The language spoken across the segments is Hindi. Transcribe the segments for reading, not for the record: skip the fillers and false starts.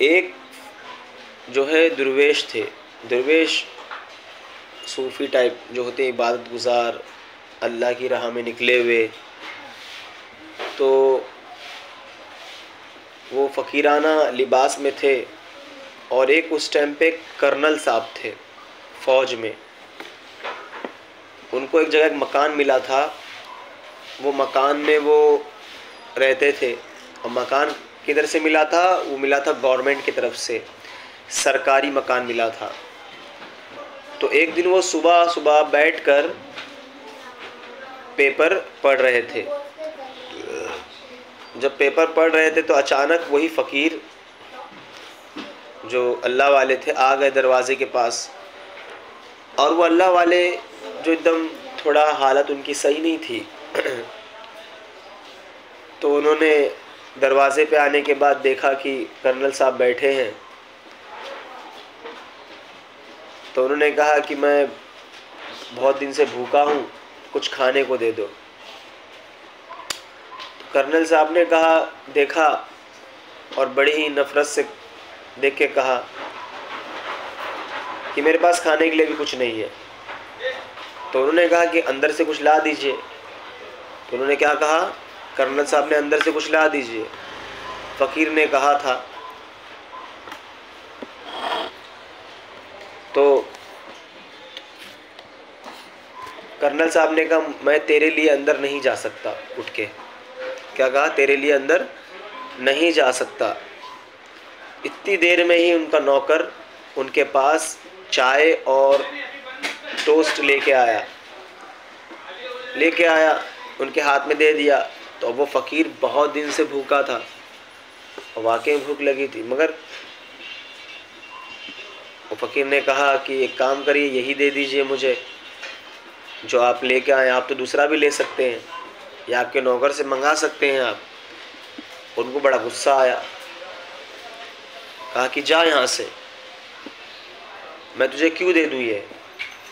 एक जो है दुर्वेश थे, दुर्वेश सूफ़ी टाइप जो होते हैं, इबादत गुज़ार, अल्लाह की राह में निकले हुए। तो वो फ़कीराना लिबास में थे और एक उस टाइम पे कर्नल साहब थे फ़ौज में। उनको एक जगह एक मकान मिला था, वो मकान में वो रहते थे। और मकान किधर से मिला था? वो मिला था गवर्नमेंट की तरफ से, सरकारी मकान मिला था। तो एक दिन वो सुबह सुबह बैठकर पेपर पढ़ रहे थे। जब पेपर पढ़ रहे थे तो अचानक वही फ़कीर जो अल्लाह वाले थे आ गए दरवाज़े के पास। और वो अल्लाह वाले जो एकदम थोड़ा हालत उनकी सही नहीं थी तो उन्होंने दरवाज़े पे आने के बाद देखा कि कर्नल साहब बैठे हैं। तो उन्होंने कहा कि मैं बहुत दिन से भूखा हूँ, कुछ खाने को दे दो। तो कर्नल साहब ने कहा, देखा और बड़ी ही नफ़रत से देख के कहा कि मेरे पास खाने के लिए भी कुछ नहीं है। तो उन्होंने कहा कि अंदर से कुछ ला दीजिए। तो उन्होंने क्या कहा? कर्नल साहब ने अंदर से कुछ ला दीजिए। फ़कीर ने कहा था। तो कर्नल साहब ने कहा, मैं तेरे लिए अंदर नहीं जा सकता। उठ के क्या कहा? तेरे लिए अंदर नहीं जा सकता। इतनी देर में ही उनका नौकर उनके पास चाय और टोस्ट लेके आया, उनके हाथ में दे दिया। तो वो फ़कीर बहुत दिन से भूखा था, वाकई भूख लगी थी, मगर वो फ़कीर ने कहा कि एक काम करिए, यही दे दीजिए मुझे जो आप लेके आए। आप तो दूसरा भी ले सकते हैं या आपके नौकर से मंगा सकते हैं आप। उनको बड़ा गुस्सा आया, कहा कि जा यहाँ से, मैं तुझे क्यों दे दूँ, ये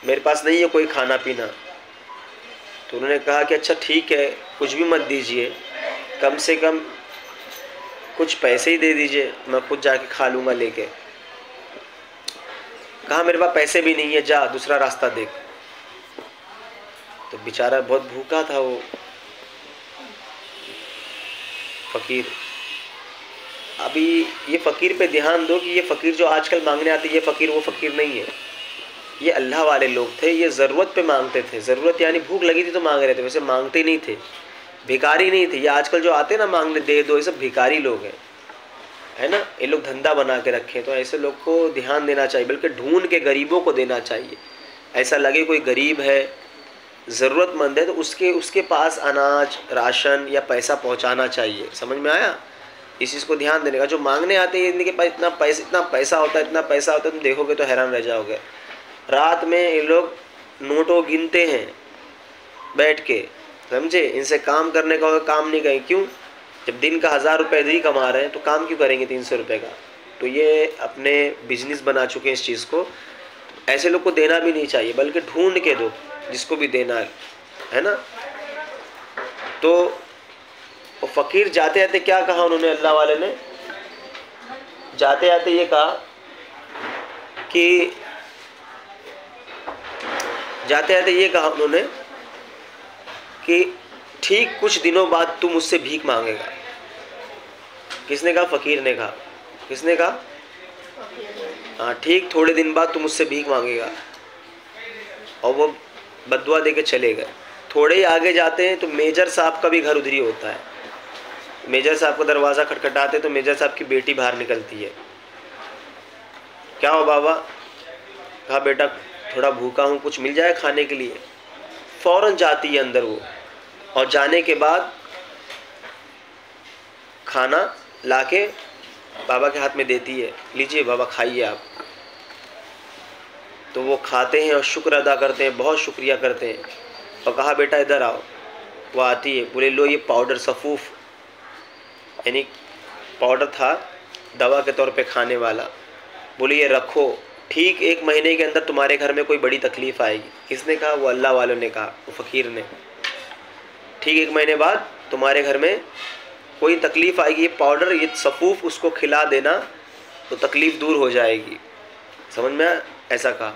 मेरे पास नहीं है कोई खाना पीना। तो उन्होंने कहा कि अच्छा ठीक है, कुछ भी मत दीजिए, कम से कम कुछ पैसे ही दे दीजिए, मैं खुद जाके खा लूँगा लेके। कहा मेरे पास पैसे भी नहीं है, जा दूसरा रास्ता देख। तो बेचारा बहुत भूखा था वो फ़कीर। अभी ये फ़कीर पे ध्यान दो कि ये फ़कीर जो आजकल मांगने आते, ये फ़कीर वो फ़कीर नहीं है। ये अल्लाह वाले लोग थे, ये ज़रूरत पे मांगते थे। ज़रूरत यानी भूख लगी थी तो मांग रहे थे, वैसे मांगते नहीं थे, भिखारी नहीं थे। ये आजकल जो आते ना मांगने दे दो, ये सब भिखारी लोग हैं, है ना। ये लोग धंधा बना के रखे। तो ऐसे लोग को ध्यान देना चाहिए, बल्कि ढूंढ के गरीबों को देना चाहिए। ऐसा लगे कोई गरीब है, ज़रूरतमंद है, तो उसके पास अनाज, राशन या पैसा पहुंचाना चाहिए। समझ में आया? इस चीज़ को ध्यान देने का। जो मांगने आते हैं इनके पास इतना पैसा होता है, तुम देखोगे तो हैरान रह जाओगे। रात में ये लोग नोटों गिनते हैं बैठ के, समझे। इनसे काम करने का काम नहीं करें। क्यों? जब दिन का 1000 रुपये ही कमा रहे हैं तो काम क्यों करेंगे 300 रुपये का? तो ये अपने बिजनेस बना चुके हैं इस चीज़ को। ऐसे लोग को देना भी नहीं चाहिए, बल्कि ढूंढ के दो जिसको भी देना है ना। तो वो फ़कीर जाते जाते क्या कहा उन्होंने, अल्लाह वाले ने जाते जाते ये कहा कि उन्होंने कि ठीक कुछ दिनों बाद तू मुझसे भीख मांगेगा। किसने कहा? फ़कीर ने कहा। किसने कहा? हाँ, ठीक थोड़े दिन बाद तू मुझसे भीख मांगेगा। और वो बद्दुआ दे के चले गए। थोड़े ही आगे जाते हैं तो मेजर साहब का भी घर उधर ही होता है। मेजर साहब का दरवाज़ा खटखटाते तो मेजर साहब की बेटी बाहर निकलती है। क्या हो बाबा? कहा बेटा थोड़ा भूखा हूँ, कुछ मिल जाए खाने के लिए। फ़ौरन जाती है अंदर वो, और जाने के बाद खाना लाके बाबा के हाथ में देती है, लीजिए बाबा खाइए आप। तो वो खाते हैं और शुक्र अदा करते हैं, बहुत शुक्रिया करते हैं। और कहा बेटा इधर आओ। वो आती है, बोले लो ये पाउडर सफ़ूफ़, यानी पाउडर था दवा के तौर पे खाने वाला। बोले ये रखो, ठीक 1 महीने के अंदर तुम्हारे घर में कोई बड़ी तकलीफ़ आएगी। किसने कहा? वो अल्लाह वालों ने कहा, वो फ़कीर ने। ठीक 1 महीने बाद तुम्हारे घर में कोई तकलीफ़ आएगी, ये पाउडर, ये सफ़ूफ़ उसको खिला देना तो तकलीफ़ दूर हो जाएगी। समझ में आया? ऐसा कहा।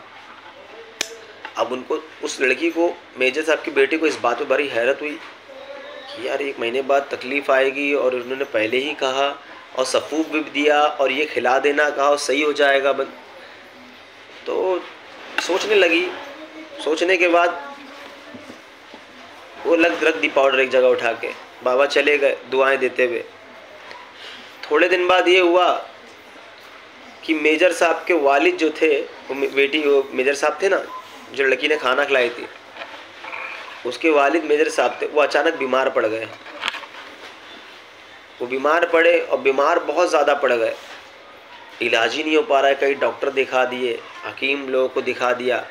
अब उनको, उस लड़की को, मेजर साहब की बेटी को इस बात पे बड़ी हैरत हुई कि यार 1 महीने बाद तकलीफ़ आएगी और उन्होंने पहले ही कहा और सफूफ भी दिया और ये खिला देना कहा और सही हो जाएगा बन। तो सोचने लगी। सोचने के बाद वो रख दी पाउडर एक जगह उठा के। बाबा चले गए दुआएं देते हुए। थोड़े दिन बाद ये हुआ कि मेजर साहब के वालिद जो थे, वो मेजर साहब थे ना जो लड़की ने खाना खिलाई थी, उसके वालिद मेजर साहब थे, वो अचानक बीमार पड़ गए। वो बीमार पड़े और बीमार बहुत ज़्यादा पड़ गए। इलाज ही नहीं हो पा रहा है। कई डॉक्टर दिखा दिए, हकीम लोगों को दिखा दिया,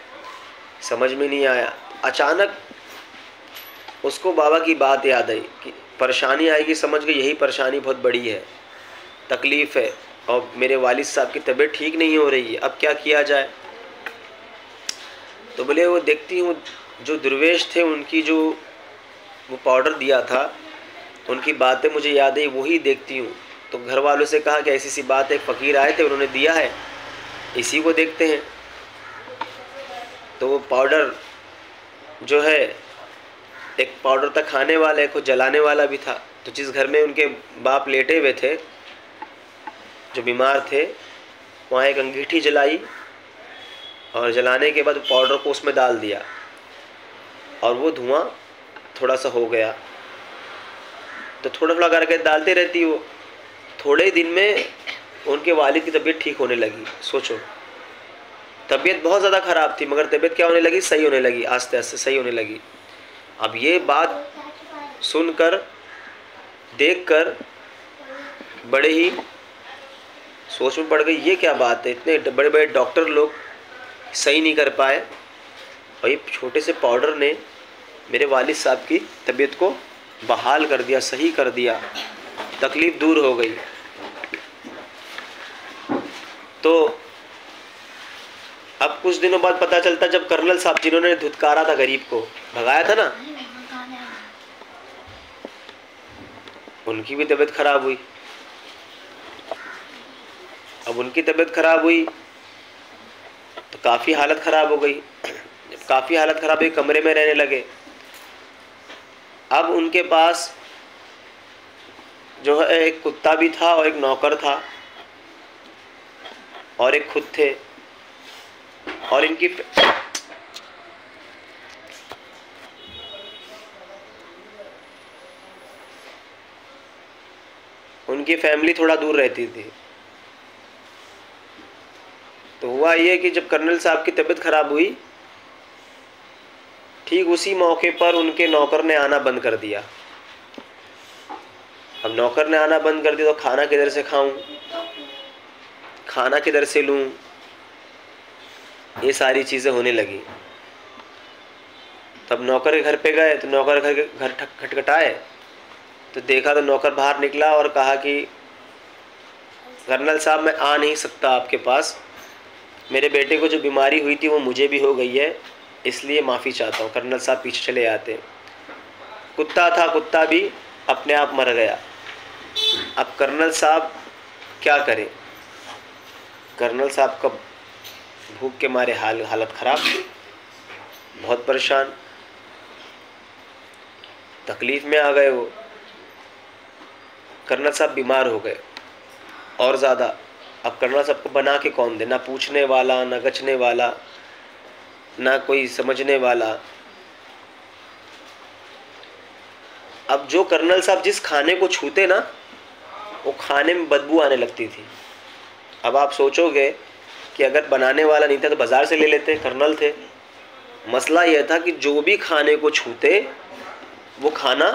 समझ में नहीं आया। अचानक उसको बाबा की बात याद आई कि परेशानी आएगी, समझ गई यही परेशानी बहुत बड़ी है, तकलीफ़ है और मेरे वालिद साहब की तबीयत ठीक नहीं हो रही है, अब क्या किया जाए। तो बोले वो देखती हूँ जो दुर्वेश थे उनकी जो वो पाउडर दिया था, उनकी बातें मुझे याद आई, वही देखती हूँ। तो घर वालों से कहा कि ऐसी सी बात है, फ़कीर आए थे उन्होंने दिया है, इसी को देखते हैं। तो वो पाउडर जो है, एक पाउडर था खाने वाला, एक को जलाने वाला भी था। तो जिस घर में उनके बाप लेटे हुए थे जो बीमार थे, वहाँ एक अंगीठी जलाई और जलाने के बाद पाउडर को उसमें डाल दिया और वो धुआं थोड़ा सा हो गया। तो थोड़ा थोड़ा करके डालते रहती वो। थोड़े दिन में उनके वालिद की तबीयत ठीक होने लगी। सोचो, तबीयत बहुत ज़्यादा ख़राब थी मगर तबीयत क्या होने लगी, सही होने लगी, आस्ते आस्ते सही होने लगी। अब ये बात सुनकर, देखकर बड़े ही सोच में पड़ गई, ये क्या बात है, इतने बड़े बड़े डॉक्टर लोग सही नहीं कर पाए और ये छोटे से पाउडर ने मेरे वालिद साहब की तबीयत को बहाल कर दिया, सही कर दिया, तकलीफ़ दूर हो गई। तो अब कुछ दिनों बाद पता चलता, जब कर्नल साहब जिन्होंने धुतकारा था, गरीब को भगाया था ना, उनकी भी तबीयत खराब हुई। अब उनकी तबीयत खराब हुई तो काफ़ी हालत ख़राब हो गई। जब काफ़ी हालत ख़राब हुई, कमरे में रहने लगे। अब उनके पास जो है एक कुत्ता भी था और एक नौकर था और एक खुद थे। और उनकी फैमिली थोड़ा दूर रहती थी। तो हुआ ये कि जब कर्नल साहब की तबीयत खराब हुई, ठीक उसी मौके पर उनके नौकर ने आना बंद कर दिया। अब नौकर ने आना बंद कर दिया तो खाना किधर से खाऊं, खाना किधर से लूं, ये सारी चीज़ें होने लगी। तब नौकर के घर पे गए तो नौकर घर खटखटाए तो देखा तो नौकर बाहर निकला और कहा कि कर्नल साहब मैं आ नहीं सकता आपके पास, मेरे बेटे को जो बीमारी हुई थी वो मुझे भी हो गई है, इसलिए माफ़ी चाहता हूँ। कर्नल साहब पीछे चले आते। कुत्ता था, कुत्ता भी अपने आप मर गया। अब कर्नल साहब क्या करें, कर्नल साहब का भूख के मारे हालत ख़राब, बहुत परेशान, तकलीफ़ में आ गए वो। कर्नल साहब बीमार हो गए और ज़्यादा। अब कर्नल साहब को बना के कौन दे, ना पूछने वाला, ना गचने वाला, ना कोई समझने वाला। अब जो कर्नल साहब जिस खाने को छूते ना, वो खाने में बदबू आने लगती थी। अब आप सोचोगे कि अगर बनाने वाला नहीं था तो बाज़ार से ले लेते, कर्नल थे। मसला यह था कि जो भी खाने को छूते वो खाना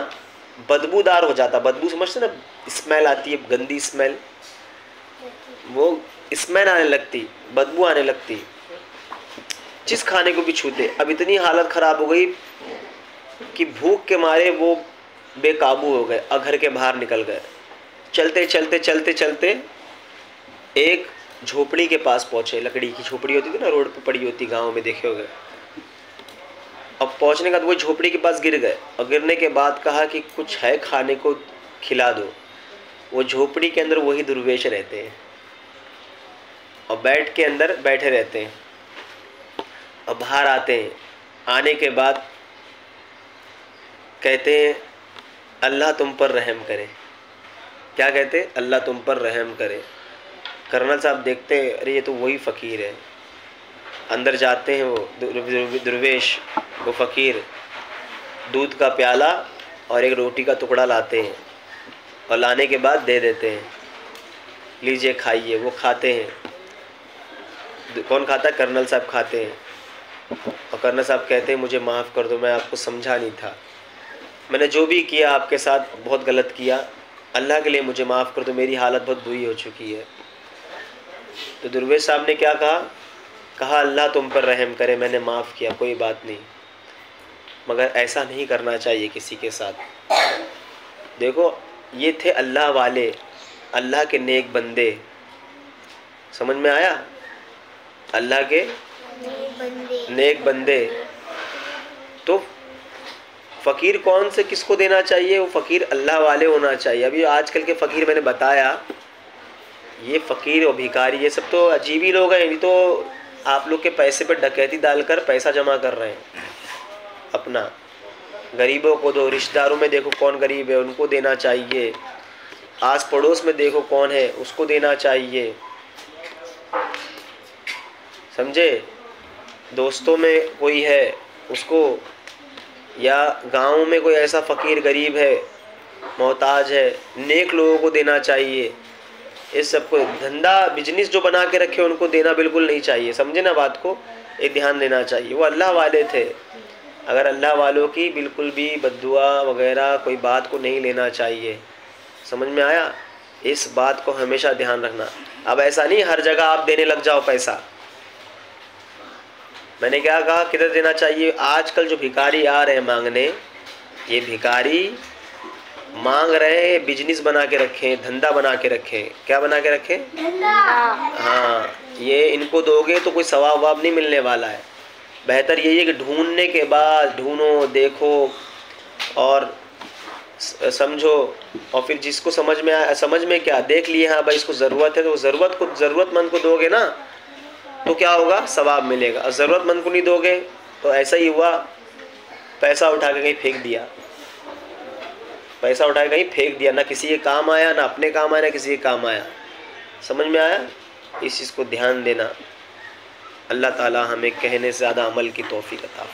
बदबूदार हो जाता। बदबू समझते ना, स्मेल आती है, गंदी स्मेल, वो स्मेल आने लगती, बदबू आने लगती जिस खाने को भी छूते। अब इतनी हालत ख़राब हो गई कि भूख के मारे वो बेकाबू हो गए और घर के बाहर निकल गए। चलते चलते चलते चलते एक झोपड़ी के पास पहुँचे। लकड़ी की झोपड़ी होती थी ना, रोड पे पड़ी होती, गांव में देखे होंगे। अब पहुँचने के बाद वो झोपड़ी के पास गिर गए और गिरने के बाद कहा कि कुछ है खाने को, खिला दो। वो झोपड़ी के अंदर वही दुर्वेश रहते हैं। और बेड के अंदर बैठे रहते हैं और बाहर आते हैं। आने के बाद कहते हैं अल्लाह तुम पर रहम करे। क्या कहते हैं? अल्लाह तुम पर रहम करे। कर्नल साहब देखते हैं, अरे ये तो वही फ़कीर है। अंदर जाते हैं वो दुर्वेश, वो फ़कीर, दूध का प्याला और एक रोटी का टुकड़ा लाते हैं और लाने के बाद दे देते हैं, लीजिए खाइए। वो खाते हैं। कौन खाता है? कर्नल साहब खाते हैं। और कर्नल साहब कहते हैं मुझे माफ़ कर दो, मैं आपको समझा नहीं था, मैंने जो भी किया आपके साथ बहुत गलत किया, अल्लाह के लिए मुझे माफ़ कर दो, मेरी हालत बहुत बुरी हो चुकी है। तो दुर्वेश साहब ने क्या कहा अल्लाह तुम पर रहम करे, मैंने माफ़ किया, कोई बात नहीं, मगर ऐसा नहीं करना चाहिए किसी के साथ। देखो ये थे अल्लाह वाले, अल्लाह के नेक बंदे। समझ में आया? अल्लाह के नेक बंदे। तो फ़कीर कौन से किसको देना चाहिए? वो फ़कीर अल्लाह वाले होना चाहिए। अभी आजकल के फ़कीर मैंने बताया, ये फ़कीर और भिखारी ये सब तो अजीब ही लोग हैं। ये तो आप लोग के पैसे पे डकैती डालकर पैसा जमा कर रहे हैं अपना। गरीबों को दो, रिश्तेदारों में देखो कौन गरीब है उनको देना चाहिए, आस पड़ोस में देखो कौन है उसको देना चाहिए, समझे? दोस्तों में कोई है उसको, या गांव में कोई ऐसा फ़कीर गरीब है, मोहताज है, नेक लोगों को देना चाहिए। इस सब को धंधा बिजनेस जो बना के रखे उनको देना बिल्कुल नहीं चाहिए। समझे ना बात को? ये ध्यान देना चाहिए। वो अल्लाह वाले थे। अगर अल्लाह वालों की बिल्कुल भी बद्दुआ वगैरह कोई बात को नहीं लेना चाहिए। समझ में आया? इस बात को हमेशा ध्यान रखना। अब ऐसा नहीं हर जगह आप देने लग जाओ पैसा। मैंने क्या कहा किधर देना चाहिए? आजकल जो भिखारी आ रहे हैं मांगने, ये भिखारी मांग रहे हैं बिजनेस बना के रखें, धंधा बना के रखें। क्या बना के रखें? धंधा। हाँ, ये इनको दोगे तो कोई सवाब ववाब नहीं मिलने वाला है। बेहतर यही है कि ढूंढने के बाद ढूंढो, देखो और समझो, और फिर जिसको समझ में आया, समझ में क्या देख लिए हाँ भाई इसको ज़रूरत है, तो ज़रूरतमंद को दोगे ना तो क्या होगा? सवाब मिलेगा। और ज़रूरतमंद को नहीं दोगे तो ऐसा ही हुआ, पैसा उठा के कहीं फेंक दिया, पैसा उठा के कहीं फेंक दिया, ना किसी के काम आया, ना अपने काम आया, ना किसी के काम आया। समझ में आया? इस चीज़ को ध्यान देना। अल्लाह ताला हमें कहने से ज़्यादा अमल की तौफीक अता